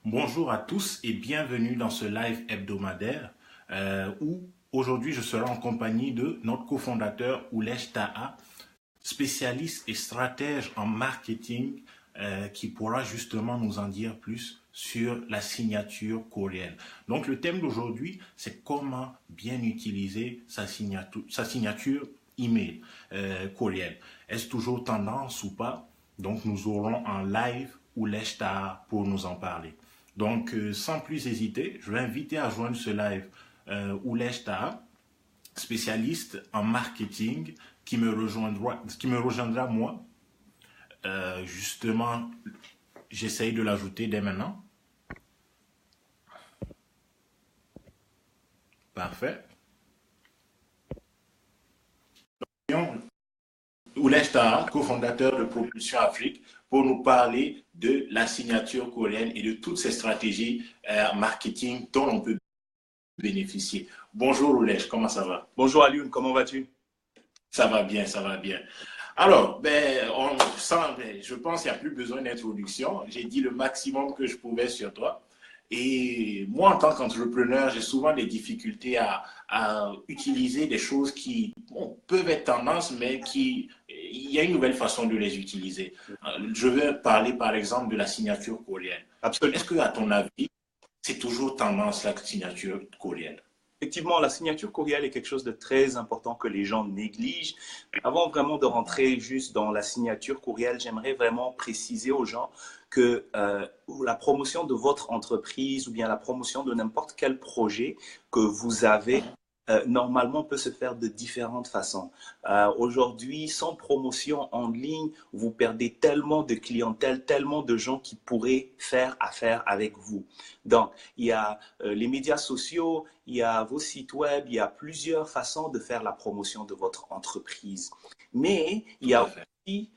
Bonjour à tous et bienvenue dans ce live hebdomadaire où aujourd'hui je serai en compagnie de notre cofondateur Oulesh Taha, spécialiste et stratège en marketing qui pourra justement nous en dire plus sur la signature courriel. Donc le thème d'aujourd'hui, c'est comment bien utiliser sa signature email courriel. Est-ce toujours tendance ou pas? Donc nous aurons en live Oulesh Taha pour nous en parler. Donc, sans plus hésiter, je vais inviter à joindre ce live Oulesh Taha, spécialiste en marketing, qui me rejoindra moi. Justement, j'essaye de l'ajouter dès maintenant. Parfait. Oulesh Taha, cofondateur de Propulsion Afrique, pour nous parler de la signature coréenne et de toutes ces stratégies marketing dont on peut bénéficier. Bonjour Oulesh, comment ça va? Bonjour Alioune, comment vas-tu? Ça va bien, ça va bien. Alors, je pense qu'il n'y a plus besoin d'introduction. J'ai dit le maximum que je pouvais sur toi. Et moi, en tant qu'entrepreneur, j'ai souvent des difficultés à utiliser des choses qui peuvent être tendance, mais il y a une nouvelle façon de les utiliser. Je vais parler, par exemple, de la signature courriel. Absolument. Est-ce que, à ton avis, c'est toujours tendance la signature courriel? Effectivement, la signature courriel est quelque chose de très important que les gens négligent. Avant vraiment de rentrer juste dans la signature courriel, j'aimerais vraiment préciser aux gens que la promotion de votre entreprise ou bien la promotion de n'importe quel projet que vous avez, normalement peut se faire de différentes façons. Aujourd'hui, sans promotion en ligne, vous perdez tellement de clientèle, tellement de gens qui pourraient faire affaire avec vous. Donc, il y a les médias sociaux, il y a vos sites web, il y a plusieurs façons de faire la promotion de votre entreprise. Mais il y a aussi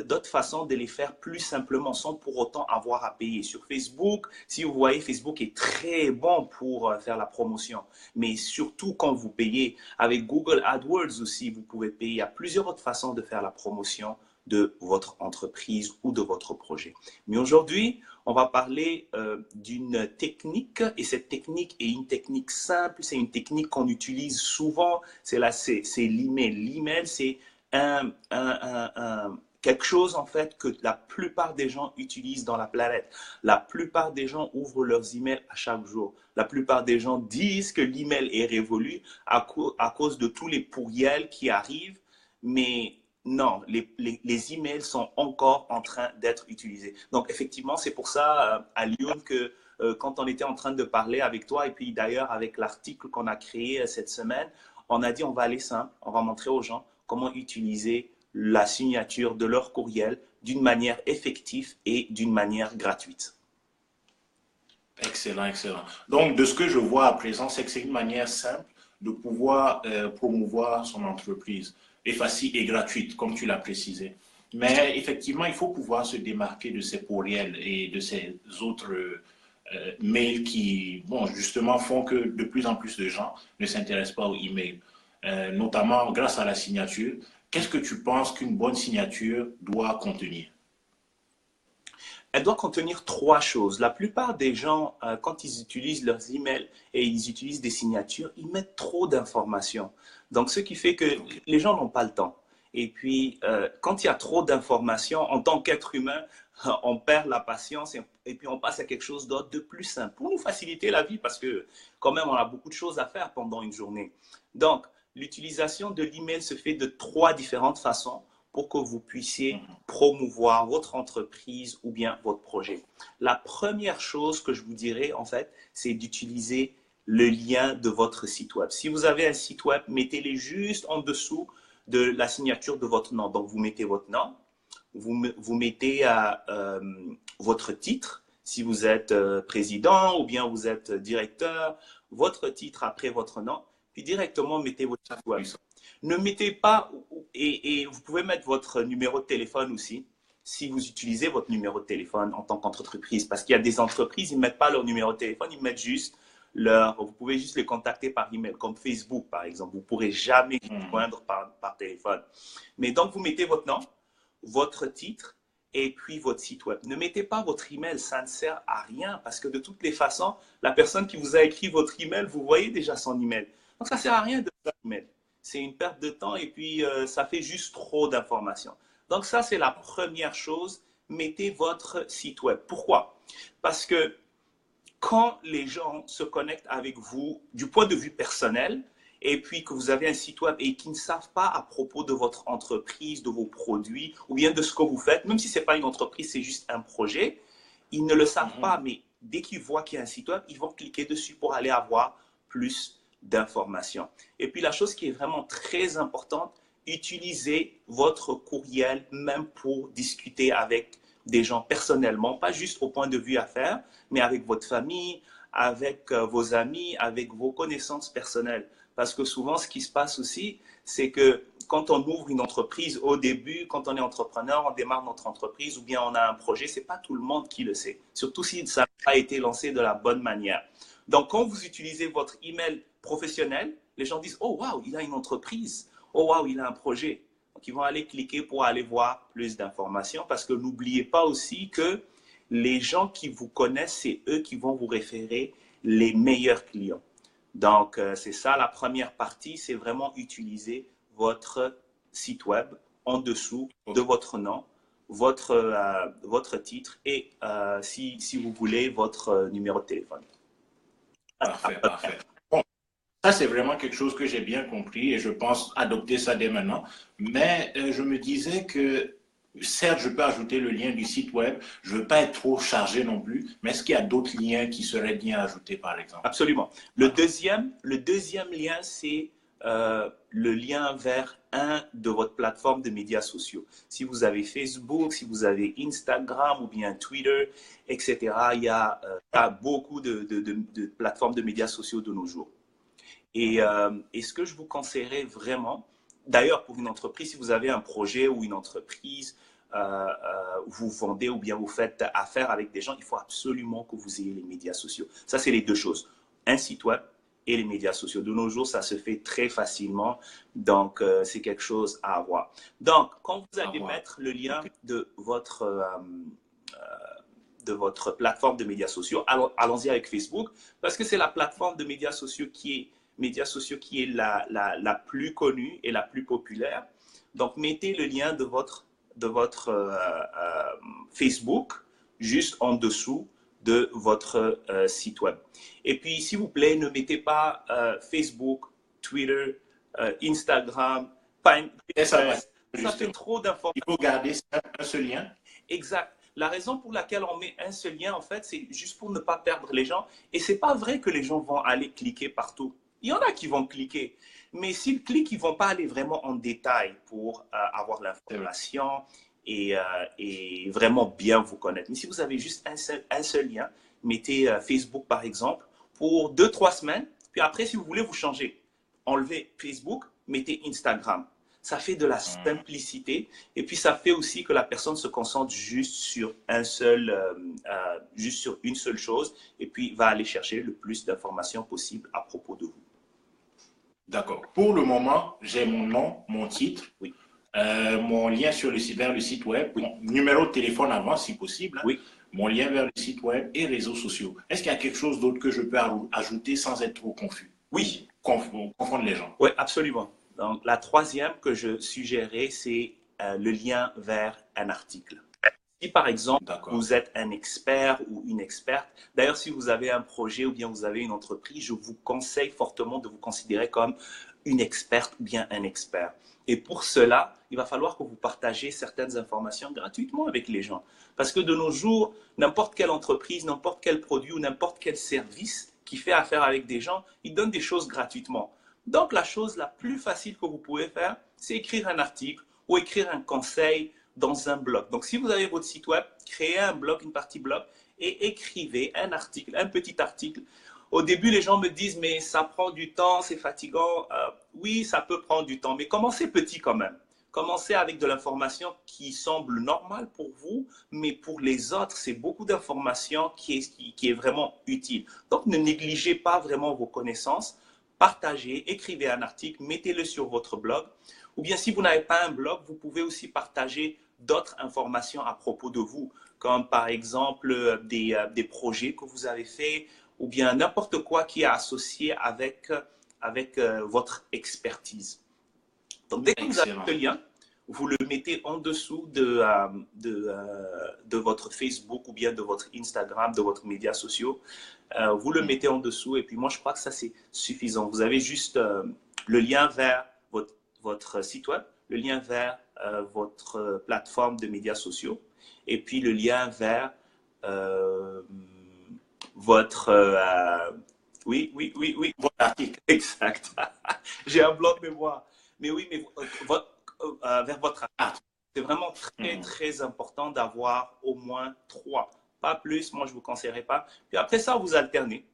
d'autres façons de les faire plus simplement sans pour autant avoir à payer. Sur Facebook, si vous voyez, Facebook est très bon pour faire la promotion. Mais surtout quand vous payez avec Google AdWords aussi, vous pouvez payer. Il y a plusieurs autres façons de faire la promotion de votre entreprise ou de votre projet. Mais aujourd'hui, on va parler d'une technique et cette technique est une technique simple, c'est une technique qu'on utilise souvent, c'est l'email. L'email, c'est quelque chose en fait que la plupart des gens utilisent dans la planète. La plupart des gens ouvrent leurs emails à chaque jour. La plupart des gens disent que l'email est révolu à cause de tous les pourriels qui arrivent, mais non, les emails sont encore en train d'être utilisés. Donc, effectivement, c'est pour ça, à Lyon, que quand on était en train de parler avec toi, et puis d'ailleurs avec l'article qu'on a créé cette semaine, on a dit on va aller simple, on va montrer aux gens comment utiliser la signature de leur courriel d'une manière effective et d'une manière gratuite. Excellent, excellent. Donc, de ce que je vois à présent, c'est que c'est une manière simple de pouvoir promouvoir son entreprise et facile et gratuite, comme tu l'as précisé. Mais effectivement, il faut pouvoir se démarquer de ces pourriels et de ces autres mails qui, bon, justement, font que de plus en plus de gens ne s'intéressent pas aux emails, notamment grâce à la signature. Qu'est-ce que tu penses qu'une bonne signature doit contenir? Elle doit contenir trois choses. La plupart des gens, quand ils utilisent leurs emails et ils utilisent des signatures, ils mettent trop d'informations. Donc, ce qui fait que les gens n'ont pas le temps. Et puis, quand il y a trop d'informations, en tant qu'être humain, on perd la patience et puis on passe à quelque chose d'autre de plus simple pour nous faciliter la vie parce que quand même, on a beaucoup de choses à faire pendant une journée. Donc, l'utilisation de l'email se fait de trois différentes façons pour que vous puissiez promouvoir votre entreprise ou bien votre projet. La première chose que je vous dirais, en fait, c'est d'utiliser le lien de votre site web. Si vous avez un site web, mettez-le juste en dessous de la signature de votre nom. Donc, vous mettez votre nom, vous mettez votre titre, si vous êtes président ou bien vous êtes directeur, votre titre après votre nom, puis directement mettez votre site web. Ne mettez pas, et vous pouvez mettre votre numéro de téléphone aussi, si vous utilisez votre numéro de téléphone en tant qu'entreprise. Parce qu'il y a des entreprises, ils ne mettent pas leur numéro de téléphone, ils mettent juste vous pouvez juste les contacter par email, comme Facebook par exemple. Vous ne pourrez jamais les joindre par téléphone. Mais donc, vous mettez votre nom, votre titre, et puis votre site web. Ne mettez pas votre email, ça ne sert à rien parce que de toutes les façons, la personne qui vous a écrit votre email, vous voyez déjà son email. Donc ça ne sert à rien de faire un email. C'est une perte de temps et puis ça fait juste trop d'informations. Donc ça, c'est la première chose. Mettez votre site web. Pourquoi? Parce que quand les gens se connectent avec vous du point de vue personnel, et puis que vous avez un site web et qui ne savent pas à propos de votre entreprise, de vos produits, ou bien de ce que vous faites, même si ce n'est pas une entreprise, c'est juste un projet, ils ne le savent pas, mais dès qu'ils voient qu'il y a un site web, ils vont cliquer dessus pour aller avoir plus d'informations. Et puis la chose qui est vraiment très importante, utilisez votre courriel même pour discuter avec des gens personnellement, pas juste au point de vue affaires, mais avec votre famille, avec vos amis, avec vos connaissances personnelles. Parce que souvent, ce qui se passe aussi, c'est que quand on ouvre une entreprise au début, quand on est entrepreneur, on démarre notre entreprise ou bien on a un projet, ce n'est pas tout le monde qui le sait. Surtout si ça n'a pas été lancé de la bonne manière. Donc, quand vous utilisez votre email professionnel, les gens disent « Oh, waouh, il a une entreprise. Oh, waouh, il a un projet. » Donc, ils vont aller cliquer pour aller voir plus d'informations parce que n'oubliez pas aussi que les gens qui vous connaissent, c'est eux qui vont vous référer les meilleurs clients. Donc, c'est ça la première partie, c'est vraiment utiliser votre site web en dessous de votre nom, votre titre et si vous voulez, votre numéro de téléphone. Parfait, parfait. Bon, ça, c'est vraiment quelque chose que j'ai bien compris et je pense adopter ça dès maintenant. Mais je me disais que certes, je peux ajouter le lien du site web. Je ne veux pas être trop chargé non plus. Mais est-ce qu'il y a d'autres liens qui seraient bien ajoutés, par exemple? Absolument. Le deuxième lien, c'est le lien vers un de votre plateforme de médias sociaux. Si vous avez Facebook, si vous avez Instagram ou bien Twitter, etc., il y a beaucoup de plateformes de médias sociaux de nos jours. Et ce que je vous conseillerais vraiment, d'ailleurs pour une entreprise, si vous avez un projet ou une entreprise, vous vendez ou bien vous faites affaire avec des gens, il faut absolument que vous ayez les médias sociaux. Ça, c'est les deux choses. Un site web et les médias sociaux. De nos jours, ça se fait très facilement. Donc, c'est quelque chose à avoir. Donc, quand vous allez mettre le lien de votre plateforme de médias sociaux, allons-y avec Facebook, parce que c'est la plateforme de médias sociaux qui est la plus connue et la plus populaire. Donc, mettez le lien de votre Facebook juste en dessous de votre site web. Et puis, s'il vous plaît, ne mettez pas Facebook, Twitter, Instagram, Pinterest. Ça fait trop d'informations. Il faut garder un seul lien. Exact. La raison pour laquelle on met un seul lien, en fait, c'est juste pour ne pas perdre les gens. Et ce n'est pas vrai que les gens vont aller cliquer partout. Il y en a qui vont cliquer. Mais s'ils cliquent, ils ne vont pas aller vraiment en détail pour avoir l'information et vraiment bien vous connaître. Mais si vous avez juste un seul lien, mettez Facebook par exemple pour 2-3 semaines. Puis après, si vous voulez, vous changez. Enlevez Facebook, mettez Instagram. Ça fait de la simplicité et puis ça fait aussi que la personne se concentre juste sur juste sur une seule chose et puis va aller chercher le plus d'informations possible à propos de vous. D'accord. Pour le moment, j'ai mon nom, mon titre, oui. Mon lien vers le site web, oui. Mon numéro de téléphone avant si possible, oui. Mon lien vers le site web et réseaux sociaux. Est-ce qu'il y a quelque chose d'autre que je peux ajouter sans être trop confus? Oui. Confondre les gens. Oui, absolument. Donc, la troisième que je suggérais, c'est le lien vers un article. Si, par exemple, vous êtes un expert ou une experte, d'ailleurs, si vous avez un projet ou bien vous avez une entreprise, je vous conseille fortement de vous considérer comme une experte ou bien un expert. Et pour cela, il va falloir que vous partagez certaines informations gratuitement avec les gens. Parce que de nos jours, n'importe quelle entreprise, n'importe quel produit ou n'importe quel service qui fait affaire avec des gens, il donne des choses gratuitement. Donc, la chose la plus facile que vous pouvez faire, c'est écrire un article ou écrire un conseil dans un blog. Donc, si vous avez votre site web, créez un blog, une partie blog et écrivez un article, un petit article. Au début, les gens me disent, mais ça prend du temps, c'est fatigant. Oui, ça peut prendre du temps, mais commencez petit quand même. Commencez avec de l'information qui semble normale pour vous, mais pour les autres, c'est beaucoup d'informations qui est vraiment utile. Donc, ne négligez pas vraiment vos connaissances. Partagez, écrivez un article, mettez-le sur votre blog. Ou bien si vous n'avez pas un blog, vous pouvez aussi partager d'autres informations à propos de vous, comme par exemple des projets que vous avez faits ou bien n'importe quoi qui est associé avec votre expertise. Donc, dès que vous avez Excellent. ce lien, vous le mettez en dessous de votre Facebook ou bien de votre Instagram, de votre médias sociaux. Vous le mettez en dessous et puis moi, je crois que ça, c'est suffisant. Vous avez juste le lien vers votre site web, le lien vers votre plateforme de médias sociaux et puis le lien vers votre... oui, Votre article. exact. J'ai un blanc de mémoire. Mais oui, mais vers votre article. C'est vraiment très, très important d'avoir au moins 3. Pas plus, moi, je ne vous conseillerais pas. Puis après ça, vous alternez.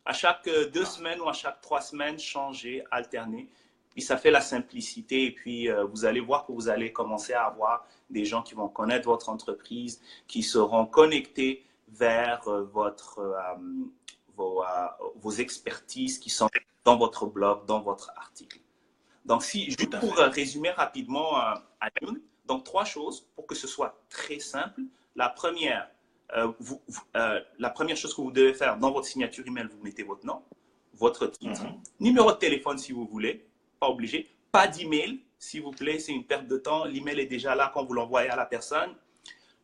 À chaque 2 semaines ou à chaque 3 semaines, changez, alternez. Puis ça fait la simplicité. Et puis, vous allez voir que vous allez commencer à avoir des gens qui vont connaître votre entreprise, qui seront connectés vers vos expertises qui sont dans votre blog, dans votre article. Donc, juste pour résumer rapidement, donc 3 choses pour que ce soit très simple. La première chose que vous devez faire dans votre signature email, vous mettez votre nom, votre titre, numéro de téléphone si vous voulez, pas obligé, pas d'email, s'il vous plaît, c'est une perte de temps. L'email est déjà là quand vous l'envoyez à la personne.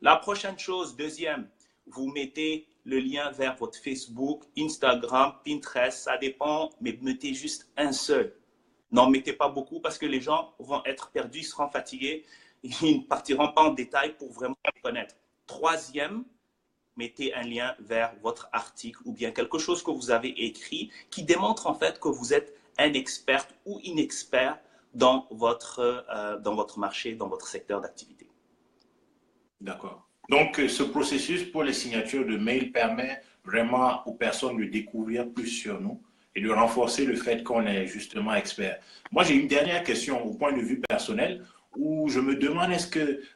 La prochaine chose, deuxième, vous mettez le lien vers votre Facebook, Instagram, Pinterest, ça dépend, mais mettez juste un seul. N'en mettez pas beaucoup parce que les gens vont être perdus, ils seront fatigués, ils ne partiront pas en détail pour vraiment connaître. Troisième, mettez un lien vers votre article ou bien quelque chose que vous avez écrit qui démontre en fait que vous êtes un expert ou une expert dans votre marché, dans votre secteur d'activité. D'accord. Donc, ce processus pour les signatures de mail permet vraiment aux personnes de découvrir plus sur nous et de renforcer le fait qu'on est justement expert. Moi, j'ai une dernière question au point de vue personnel où je me demande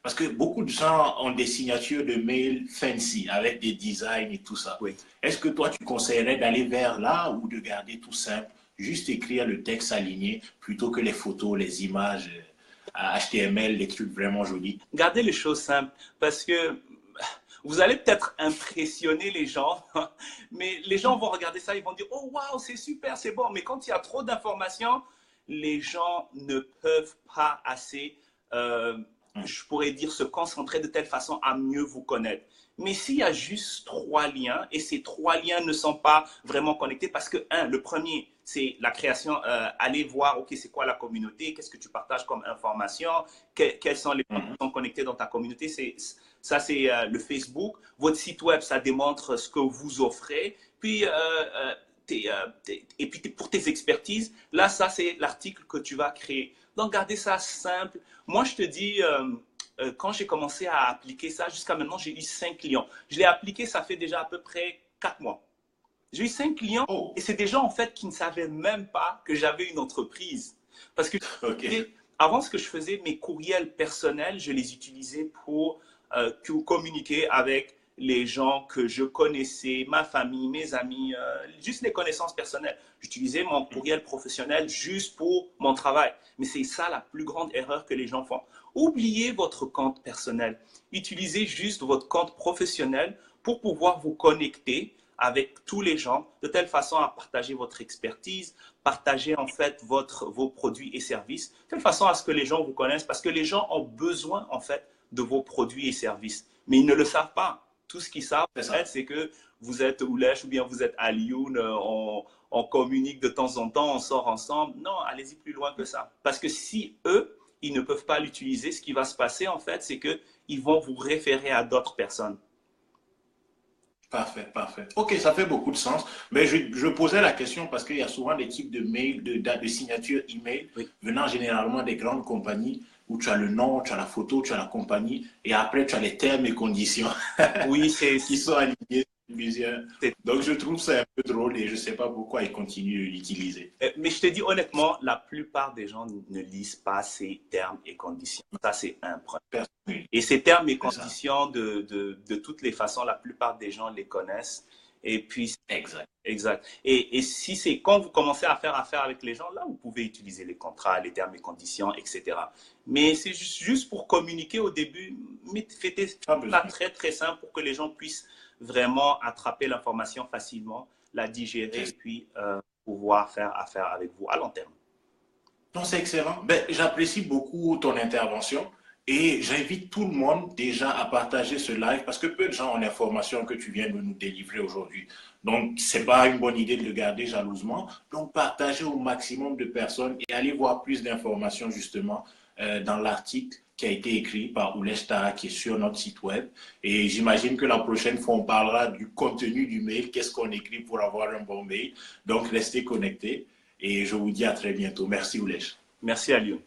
parce que beaucoup de gens ont des signatures de mail fancy avec des designs et tout ça. Oui. Est-ce que toi, tu conseillerais d'aller vers là ou de garder tout simple, juste écrire le texte aligné plutôt que les photos, les images HTML, les trucs vraiment jolis? Gardez les choses simples parce que vous allez peut-être impressionner les gens, mais les gens vont regarder ça, ils vont dire « Oh, waouh, c'est super, c'est bon ». Mais quand il y a trop d'informations, les gens ne peuvent pas assez, je pourrais dire, se concentrer de telle façon à mieux vous connaître. Mais s'il y a juste 3 liens, et ces 3 liens ne sont pas vraiment connectés, parce que, le premier, c'est la création, aller voir, OK, c'est quoi la communauté, qu'est-ce que tu partages comme information, quels sont les gens qui sont connectés dans ta communauté, ça, c'est le Facebook. Votre site web, ça démontre ce que vous offrez. Puis, et puis pour tes expertises, là, ça, c'est l'article que tu vas créer. Donc, gardez ça simple. Moi, je te dis, quand j'ai commencé à appliquer ça, jusqu'à maintenant, j'ai eu 5 clients. Je l'ai appliqué, ça fait déjà à peu près 4 mois. J'ai eu 5 clients et c'est des gens, en fait, qui ne savaient même pas que j'avais une entreprise. Parce que avant, ce que je faisais, mes courriels personnels, je les utilisais pour communiquer avec les gens que je connaissais, ma famille, mes amis, juste les connaissances personnelles. J'utilisais mon courriel professionnel juste pour mon travail. Mais c'est ça la plus grande erreur que les gens font. Oubliez votre compte personnel. Utilisez juste votre compte professionnel pour pouvoir vous connecter avec tous les gens de telle façon à partager votre expertise, partager en fait vos produits et services, de telle façon à ce que les gens vous connaissent parce que les gens ont besoin en fait de vos produits et services. Mais ils ne le savent pas. Tout ce qu'ils savent, c'est que vous êtes Oulèche ou bien vous êtes Alioune, on communique de temps en temps, on sort ensemble. Non, allez-y plus loin que ça. Parce que si eux, ils ne peuvent pas l'utiliser, ce qui va se passer en fait, c'est qu'ils vont vous référer à d'autres personnes. Parfait, parfait. Ok, ça fait beaucoup de sens. Mais je posais la question parce qu'il y a souvent des types de mails, de signatures email venant généralement des grandes compagnies où tu as le nom, tu as la photo, tu as la compagnie et après tu as les termes et conditions oui, qui sont alignés plusieurs. Donc je trouve ça un peu drôle et je ne sais pas pourquoi ils continuent de l'utiliser. Mais je te dis honnêtement, la plupart des gens ne lisent pas ces termes et conditions. Ça, c'est un problème. Et ces termes et conditions, de toutes les façons, la plupart des gens les connaissent. Et puis, Exact. exact. Et si c'est quand vous commencez à faire affaire avec les gens, là, vous pouvez utiliser les contrats, les termes et conditions, etc. Mais c'est juste pour communiquer au début, mais faites Pas ça besoin. très, très simple pour que les gens puissent vraiment attraper l'information facilement, la digérer et C'est puis pouvoir faire affaire avec vous à long terme. Non, c'est excellent. Ben, j'apprécie beaucoup ton intervention et j'invite tout le monde déjà à partager ce live parce que peu de gens ont l'information que tu viens de nous délivrer aujourd'hui. Donc, c'est pas une bonne idée de le garder jalousement. Donc, partagez au maximum de personnes et allez voir plus d'informations justement dans l'article qui a été écrit par Oulesh Taha qui est sur notre site web. Et j'imagine que la prochaine fois, on parlera du contenu du mail, qu'est-ce qu'on écrit pour avoir un bon mail. Donc, restez connectés. Et je vous dis à très bientôt. Merci, Oulèche. Merci à Lyon.